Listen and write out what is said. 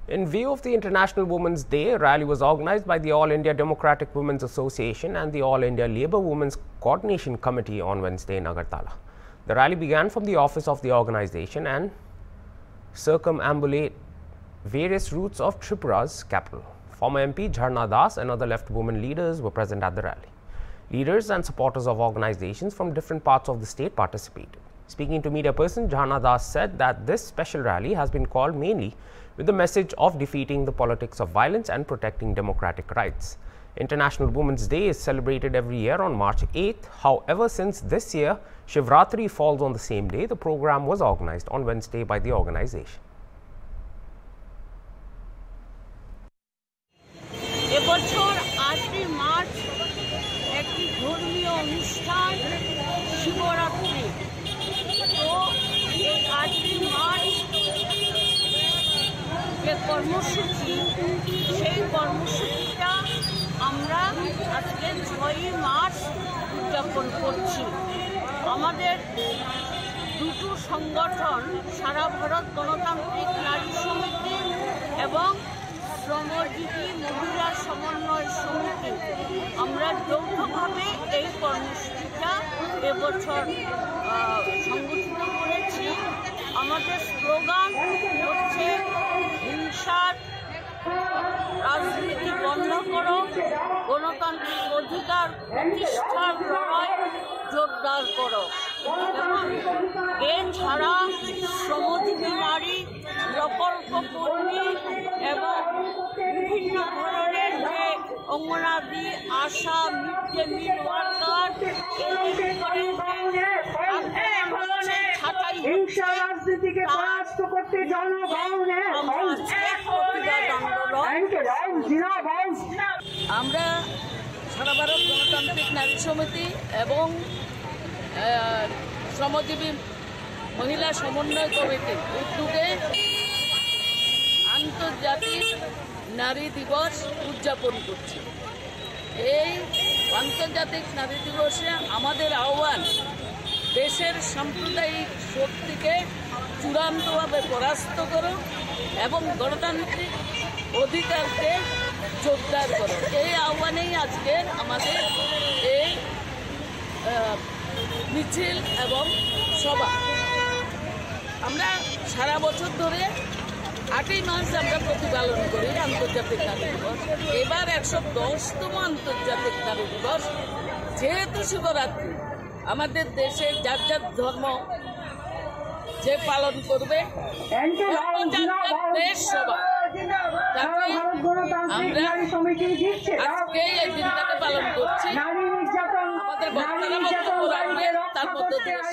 In view of the International Women's Day, a rally was organized by the All India Democratic Women's Association and the All India Labour Women's Coordination Committee on Wednesday in Agartala. The rally began from the office of the organization and circumambulated various routes of Tripura's capital. Former MP Jharna Das and other left women leaders were present at the rally. Leaders and supporters of organizations from different parts of the state participated. Speaking to media person, Jharna Das said that this special rally has been called mainly with the message of defeating the politics of violence and protecting democratic rights. International Women's Day is celebrated every year on March 8th. However, since this year Shivratri falls on the same day, the program was organized on Wednesday by the organization. এবছর 8 March একটি ধর্মীয় অনুষ্ঠান শিবরাত্রি। তো এই 8 March যে কর্মসূচি, সেই কর্মসূচিটা আমরা আজকে 6 মার্চ উদযাপন করছি। আমাদের দুটো সংগঠন, সারা ভারত গণতান্ত্রিক নারী সমিতি এবং শ্রমজীবী মহিলা সমন্বয় সমিতি, আমরা যৌথভাবে এই কর্মসূচিটা এবছর সংগঠিত করেছি। আমাদের স্লোগান হচ্ছে হিংসার রাজনীতি বন্ধ করো, গণতান্ত্রিক অধিকার প্রতিষ্ঠার লড়াই জোরদার করো। এবং এছাড়া শ্রমজীবী নারী, প্রকল্প কর্মী এবং বিভিন্ন ধরনের যে অঙ্গনাদি, আশা, মিড ডে মিল ওয়ার্কার, আমরা সারা ভারত গণতান্ত্রিক নারী সমিতি এবং শ্রমজীবী মহিলা সমন্বয় কমিটির উদ্যোগে আন্তর্জাতিক নারী দিবস উদযাপন করছি। এই আন্তর্জাতিক নারী দিবসে আমাদের আহ্বান, দেশের সাম্প্রদায়িক শক্তিকে চূড়ান্তভাবে পরাস্ত করো এবং গণতান্ত্রিক অধিকারকে জোরদার করো। এই আহ্বানেই আজকে আমাদের এই মিছিল এবং সভা। আমরা সারা বছর ধরে 8 মার্চ আমরা প্রতিপালন করি আন্তর্জাতিক নারী দিবস। এবার 110তম আন্তর্জাতিক নারী দিবস। যেহেতু শিবরাত্রি, আমাদের দেশে যার যার ধর্ম যে পালন করবে, দেশ সভা, আমরা আজকে এই দিনটাকে পালন করছি। আমাদের বক্তারা বক্তব্য রাখবেন, তার মধ্যে দেশ